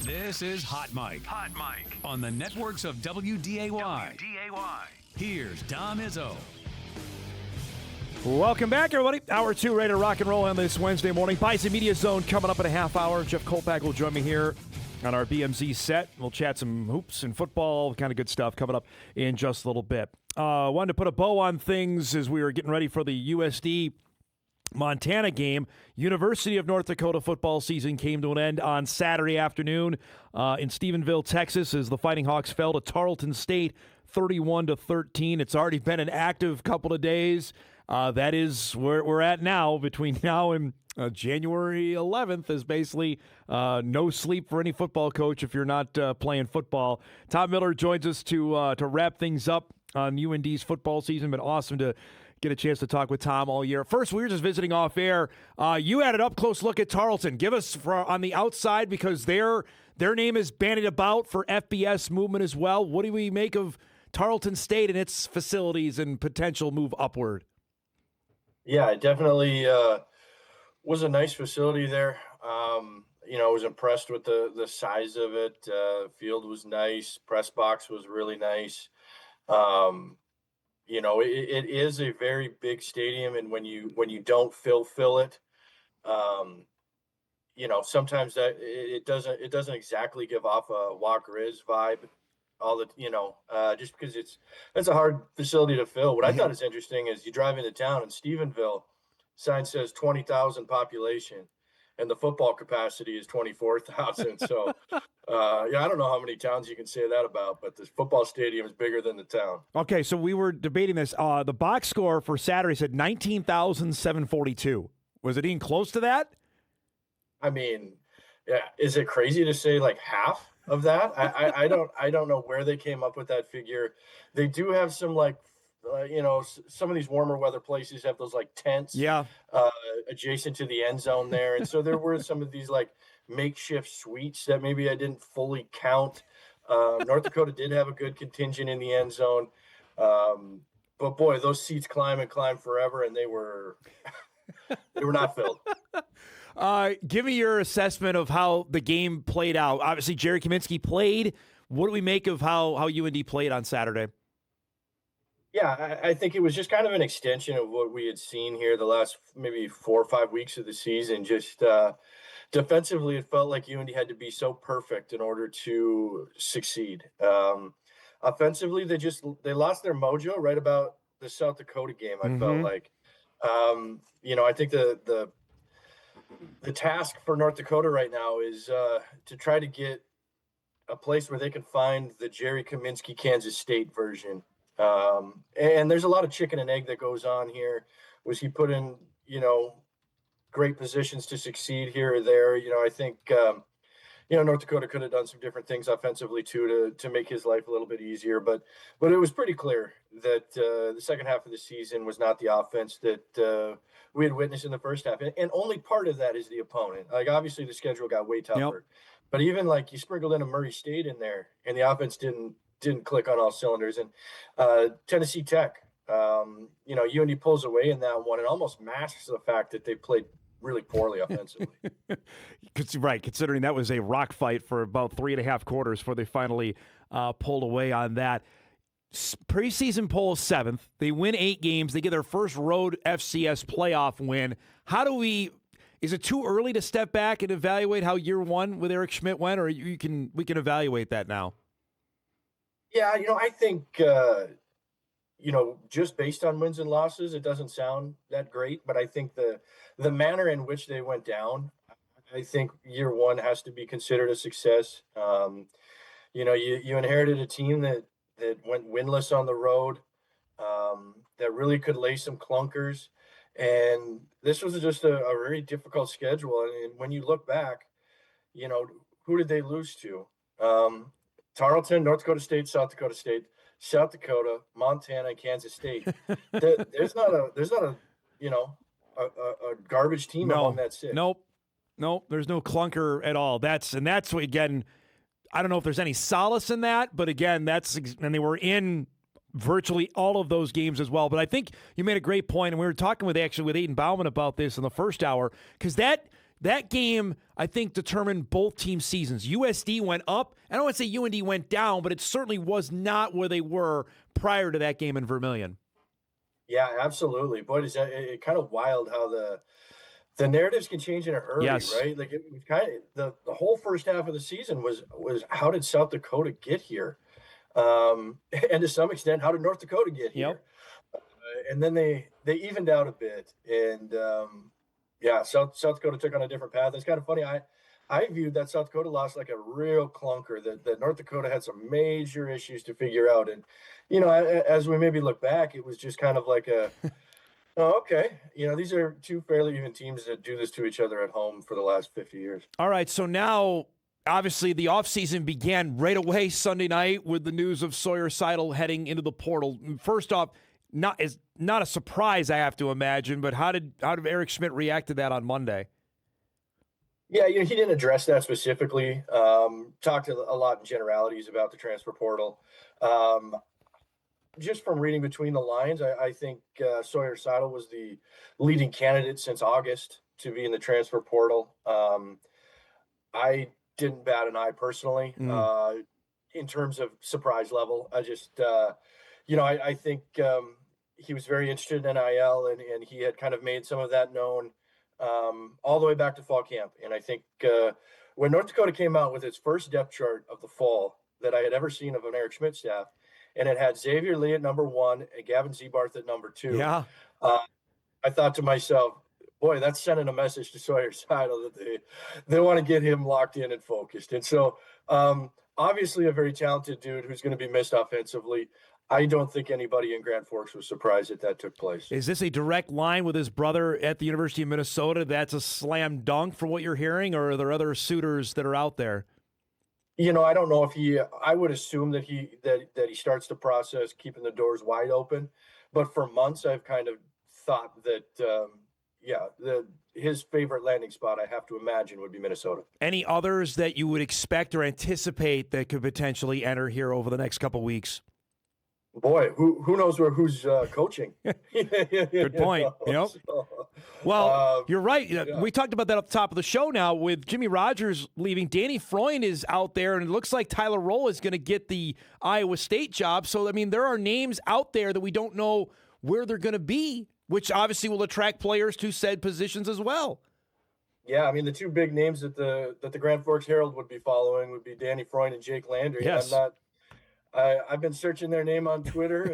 This is Hot Mike. Hot Mike. On the networks of WDAY. WDAY. Here's Dom Izzo. Welcome back, everybody. Hour 2, ready to rock and roll on this Wednesday morning. Bison Media Zone coming up in a half hour. Jeff Kolpak will join me here on our BMZ set. We'll chat some hoops and football, kind of good stuff coming up in just a little bit. Wanted to put a bow on things as we were getting ready for the USD Montana game. University of North Dakota football season came to an end on Saturday afternoon in Stephenville, Texas, as the Fighting Hawks fell to Tarleton State 31-13. It's already been an active couple of days. That is where we're at now. Between now and January 11th is basically no sleep for any football coach if you're not playing football. Tom Miller joins us to wrap things up on UND's football season. Been awesome to get a chance to talk with Tom all year. First, we were just visiting off air. You had an up-close look at Tarleton. Give us on the outside, because their name is bandied about for FBS movement as well. What do we make of Tarleton State and its facilities and potential move upward? Yeah, it definitely was a nice facility there. I was impressed with the size of it. Field was nice. Press box was really nice. It is a very big stadium, and when you don't fill it, sometimes that it doesn't exactly give off a Walker is vibe. Just because it's a hard facility to fill. What I thought is interesting is you drive into town, and Stephenville sign says 20,000 population, and the football capacity is 24,000. So, I don't know how many towns you can say that about, but this football stadium is bigger than the town. Okay, so we were debating this. The box score for Saturday said 19,742. Was it even close to that? I mean, yeah. Is it crazy to say like half of that? I don't know where they came up with that figure. They do have some some of these warmer weather places have those like tents, adjacent to the end zone there, and so there were some of these like makeshift suites that maybe I didn't fully count. North Dakota did have a good contingent in the end zone, but boy, those seats climb and climb forever, and they were not filled. Give me your assessment of how the game played out. Obviously, Jerry Kaminsky played. What do we make of how UND played on Saturday? Yeah, I think it was just kind of an extension of what we had seen here the last maybe 4 or 5 weeks of the season. Just defensively, it felt like UND had to be so perfect in order to succeed. Offensively, they lost their mojo right about the South Dakota game. I felt like, I think the task for North Dakota right now is to try to get a place where they can find the Jerry Kaminsky Kansas State version. And there's a lot of chicken and egg that goes on here. Was he put in, great positions to succeed here or there? I think, North Dakota could have done some different things offensively too to make his life a little bit easier. But it was pretty clear that the second half of the season was not the offense that we had witnessed in the first half. And only part of that is the opponent. Like, obviously the schedule got way tougher. Yep. But even like you sprinkled in a Murray State in there, and the offense didn't click on all cylinders. And Tennessee Tech, UND pulls away in that one and almost masks the fact that they played really poorly offensively. Right, considering that was a rock fight for about 3.5 quarters before they finally pulled away on that. Preseason poll 7th. They win 8 games. They get their first road FCS playoff win. Is it too early to step back and evaluate how year one with Eric Schmidt went, or we can evaluate that now? Yeah, I think, just based on wins and losses, it doesn't sound that great. But I think the manner in which they went down, I think year one has to be considered a success. You inherited a team that went winless on the road, that really could lay some clunkers. And this was just a very difficult schedule. And when you look back, who did they lose to? Tarleton, North Dakota State, South Dakota, Montana, and Kansas State. There's not a garbage team among that six. Nope, there's no clunker at all. That's what, again, I don't know if there's any solace in that, but again, and they were in virtually all of those games as well. But I think you made a great point, and we were talking with Aiden Bauman about this in the first hour, because that that game, I think, determined both team seasons. USD went up. I don't want to say UND went down, but it certainly was not where they were prior to that game in Vermilion. Yeah, absolutely. Boy, is it kind of wild how the narratives can change in a hurry, Yes. right? Like it was kind of the whole first half of the season was how did South Dakota get here? And to some extent, how did North Dakota get here? Yep. And then they evened out a bit, and yeah, South Dakota took on a different path. It's kind of funny. I viewed that South Dakota loss like a real clunker. That North Dakota had some major issues to figure out, and as we maybe look back, it was just kind of like a, oh, okay, these are two fairly even teams that do this to each other at home for the last 50 years. All right, so now obviously the offseason began right away Sunday night with the news of Sawyer Seidel heading into the portal. First off, not a surprise, I have to imagine, but how did Eric Schmidt react to that on Monday? Yeah, he didn't address that specifically. Talked a lot in generalities about the transfer portal. Just from reading between the lines, I think Sawyer Seidel was the leading candidate since August to be in the transfer portal. I didn't bat an eye personally in terms of surprise level. I just, I think he was very interested in NIL, and he had kind of made some of that known all the way back to fall camp. And I think when North Dakota came out with its first depth chart of the fall that I had ever seen of an Eric Schmidt staff, and it had Xavier Lee at number 1 and Gavin Zebarth at number 2. Yeah. I thought to myself, boy, that's sending a message to Sawyer Seidel that they want to get him locked in and focused. And so obviously a very talented dude who's going to be missed offensively. I don't think anybody in Grand Forks was surprised that took place. Is this a direct line with his brother at the University of Minnesota? That's a slam dunk from what you're hearing, or are there other suitors that are out there? I don't know if I would assume that he starts the process keeping the doors wide open. But for months, I've kind of thought that, his favorite landing spot, I have to imagine, would be Minnesota. Any others that you would expect or anticipate that could potentially enter here over the next couple weeks? Boy, who knows who's coaching? Good point. Well, you're right. Yeah. We talked about that at the top of the show now with Jimmy Rogers leaving. Danny Freund is out there, and it looks like Tyler Roll is going to get the Iowa State job. So, I mean, there are names out there that we don't know where they're going to be, which obviously will attract players to said positions as well. Yeah, I mean, the two big names that the Grand Forks Herald would be following would be Danny Freund and Jake Landry. Yes. I've been searching their name on Twitter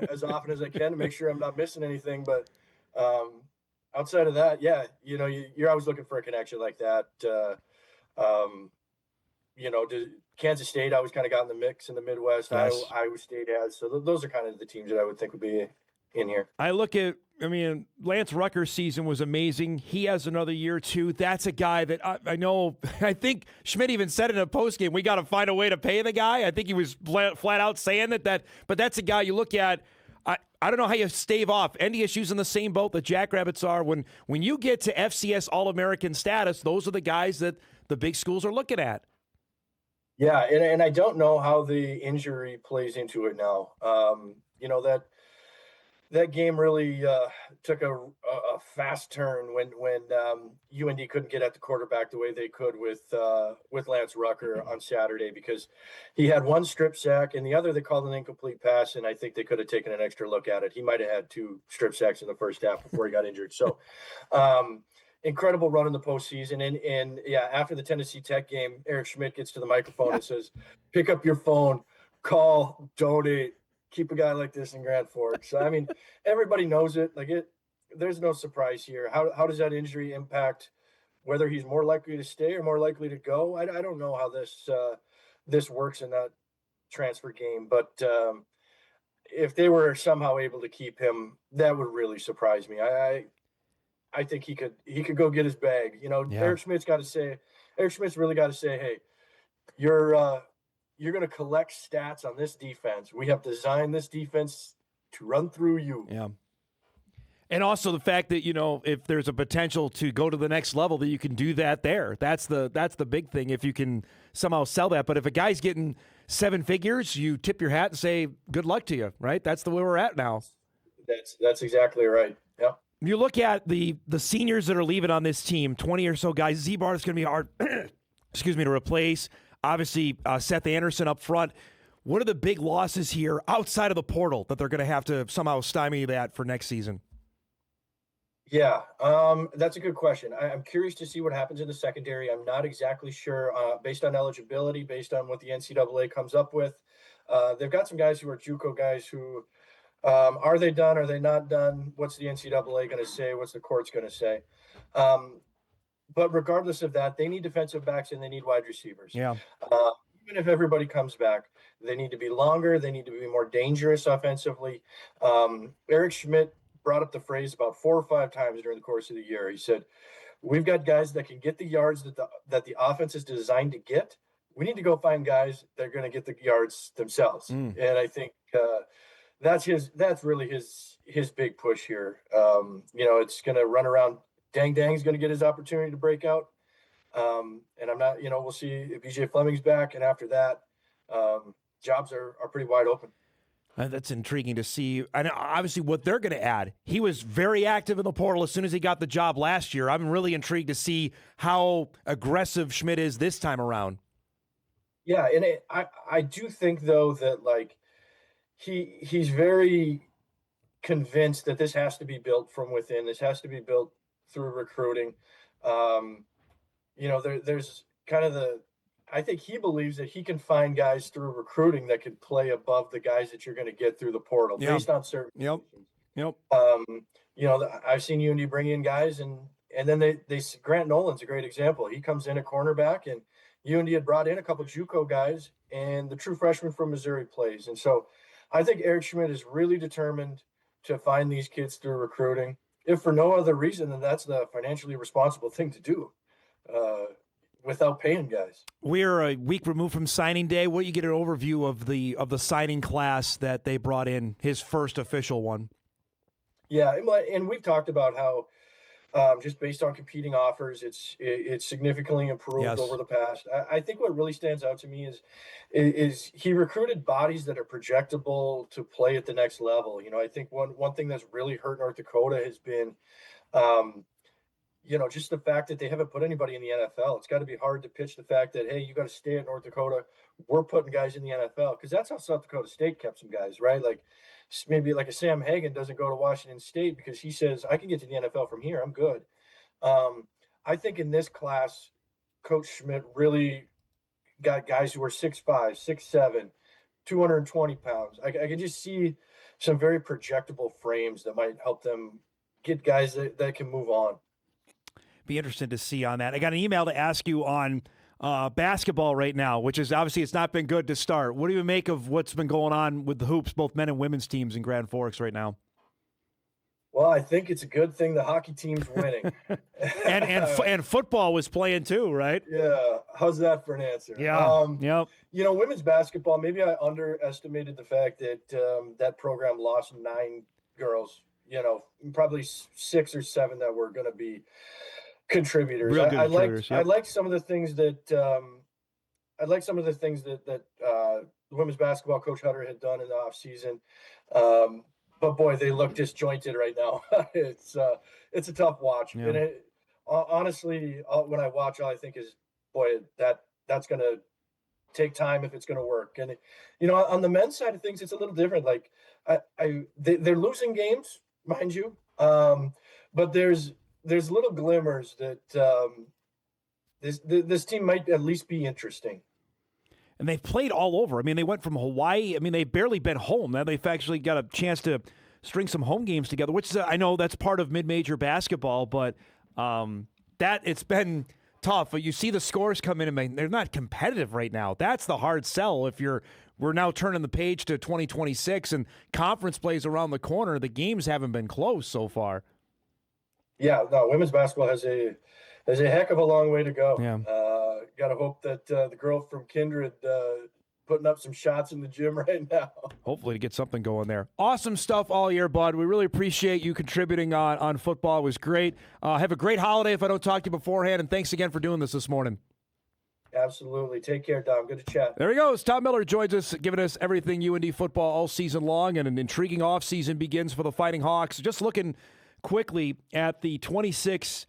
as often as I can to make sure I'm not missing anything. But outside of that, yeah, you're always looking for a connection like that. Kansas State always kind of got in the mix in the Midwest. Yes. Iowa State has. So those are kind of the teams that I would think would be in here. Lance Rucker's season was amazing. He has another year, too. That's a guy that I know. I think Schmidt even said in a postgame, we got to find a way to pay the guy. I think he was flat out saying that. But that's a guy you look at. I don't know how you stave off. NDSU's in the same boat that Jackrabbits are. When you get to FCS All-American status, those are the guys that the big schools are looking at. Yeah, and I don't know how the injury plays into it now. That game really took a fast turn when UND couldn't get at the quarterback the way they could with Lance Rucker on Saturday, because he had one strip sack and the other they called an incomplete pass, and I think they could have taken an extra look at it. He might have had 2 strip sacks in the first half before he got injured. So incredible run in the postseason. And yeah, after the Tennessee Tech game, Eric Schmidt gets to the microphone and says, pick up your phone, call, donate. Keep a guy like this in Grand Forks. I mean, everybody knows it. There's no surprise here. How does that injury impact whether he's more likely to stay or more likely to go? I don't know how this works in that transfer game. But if they were somehow able to keep him, that would really surprise me. I think he could go get his bag. Eric Schmidt's really got to say, hey, you're going to collect stats on this defense. We have designed this defense to run through you. Yeah. And also the fact that, if there's a potential to go to the next level, that you can do that there. That's the big thing, if you can somehow sell that. But if a guy's getting 7 figures, you tip your hat and say, good luck to you, right? That's the way we're at now. That's exactly right. Yeah. You look at the seniors that are leaving on this team, 20 or so guys. Z-Bar is going to be hard, excuse me, to replace. Obviously, Seth Anderson up front. What are the big losses here outside of the portal that they're going to have to somehow stymie that for next season? Yeah, that's a good question. I'm curious to see what happens in the secondary. I'm not exactly sure, based on eligibility, based on what the NCAA comes up with. They've got some guys who are JUCO guys who, are they done? Are they not done? What's the NCAA going to say? What's the courts going to say? But regardless of that, they need defensive backs and they need wide receivers. Yeah. Even if everybody comes back, they need to be longer. They need to be more dangerous offensively. Eric Schmidt brought up the phrase about 4 or 5 times during the course of the year. He said, we've got guys that can get the yards that the offense is designed to get. We need to go find guys that are going to get the yards themselves. And I think that's really his big push here. It's going to run around. Dang's going to get his opportunity to break out. And I'm not, we'll see if BJ Fleming's back. And after that, jobs are pretty wide open. That's intriguing to see. And obviously what they're going to add. He was very active in the portal as soon as he got the job last year. I'm really intrigued to see how aggressive Schmidt is this time around. Yeah, and I do think, though, that, like, he's very convinced that this has to be built from within. This has to be built through recruiting. There's kind of I think he believes that he can find guys through recruiting that can play above the guys that you're going to get through the portal based on certain positions. I've seen UND bring in guys and then they Grant Nolan's a great example. He comes in at cornerback and UND had brought in a couple of JUCO guys and the true freshman from Missouri plays. And so I think Eric Schmidt is really determined to find these kids through recruiting. If for no other reason, then that's the financially responsible thing to do. Without paying guys. We're a week removed from signing day. What do you get an overview of the signing class that they brought in, his first official one? Yeah, and we've talked about how just based on competing offers, it's significantly improved over the past. I think what really stands out to me is he recruited bodies that are projectable to play at the next level. I think one thing that's really hurt North Dakota has been just the fact that they haven't put anybody in the NFL. It's got to be hard to pitch the fact that, hey, you got to stay at North Dakota. We're putting guys in the NFL because that's how South Dakota State kept some guys, right? Like maybe like a Sam Hagan doesn't go to Washington State because he says, I can get to the NFL from here. I'm good. I think in this class, Coach Schmidt really got guys who are 6'5", 6'7", 220 pounds. I can just see some very projectable frames that might help them get guys that can move on. Be interested to see on that. I got an email to ask you on basketball right now, which is obviously it's not been good to start. What do you make of what's been going on with the hoops, both men and women's teams in Grand Forks right now? Well, I think it's a good thing the hockey team's winning. and football was playing too, right? Yeah. How's that for an answer? Yeah. Yep. Women's basketball, maybe I underestimated the fact that that program lost 9 girls, probably 6 or 7 that were going to be contributors. Real good contributors. I like some of the things that the women's basketball coach Hutter had done in the off season. But boy, they look disjointed right now. It's a tough watch. Yeah. And honestly, when I watch, all I think is, boy, that's going to take time if it's going to work. And on the men's side of things, it's a little different. Like they're losing games, mind you, but there's little glimmers that this team might at least be interesting. And they've played all over. I mean, they went from Hawaii. I mean, they've barely been home. Now they've actually got a chance to string some home games together, which is, I know that's part of mid-major basketball, but that it's been tough. But you see the scores come in, and they're not competitive right now. That's the hard sell. We're now turning the page to 2026, and conference plays around the corner. The games haven't been close so far. Yeah, no, women's basketball has a heck of a long way to go. Yeah. Got to hope that the girl from Kindred putting up some shots in the gym right now. Hopefully to get something going there. Awesome stuff all year, bud. We really appreciate you contributing on football. It was great. Have a great holiday if I don't talk to you beforehand, and thanks again for doing this morning. Absolutely. Take care, Dom. Good to chat. There he goes. Tom Miller joins us, giving us everything UND football all season long, and an intriguing offseason begins for the Fighting Hawks. Just looking quickly at the 26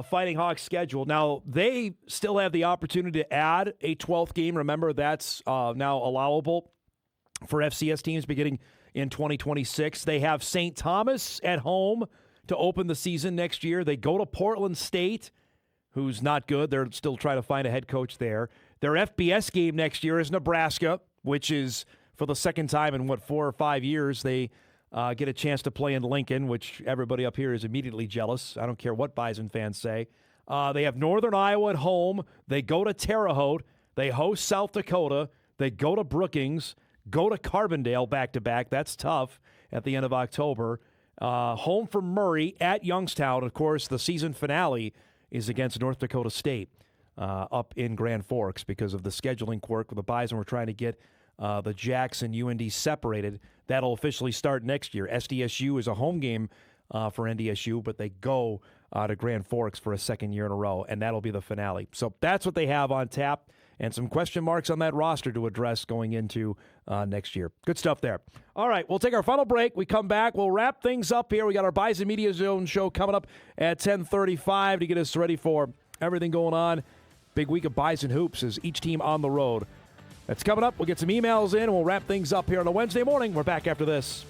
Fighting Hawks schedule. Now, they still have the opportunity to add a 12th game. Remember, that's now allowable for FCS teams beginning in 2026. They have St. Thomas at home to open the season next year. They go to Portland State, who's not good. They're still trying to find a head coach there. Their FBS game next year is Nebraska, which is for the second time in, 4 or 5 years, they get a chance to play in Lincoln, which everybody up here is immediately jealous. I don't care what Bison fans say. They have Northern Iowa at home. They go to Terre Haute. They host South Dakota. They go to Brookings, go to Carbondale back-to-back. That's tough at the end of October. Home for Murray at Youngstown. Of course, the season finale is against North Dakota State up in Grand Forks because of the scheduling quirk. The Bison were trying to get the Jacks and UND separated. That'll officially start next year. SDSU is a home game for NDSU, but they go to Grand Forks for a second year in a row, and that'll be the finale. So that's what they have on tap, and some question marks on that roster to address going into next year. Good stuff there. All right, we'll take our final break. We come back. We'll wrap things up here. We got our Bison Media Zone show coming up at 10:35 to get us ready for everything going on. Big week of Bison hoops as each team on the road. That's coming up. We'll get some emails in, and we'll wrap things up here on a Wednesday morning. We're back after this.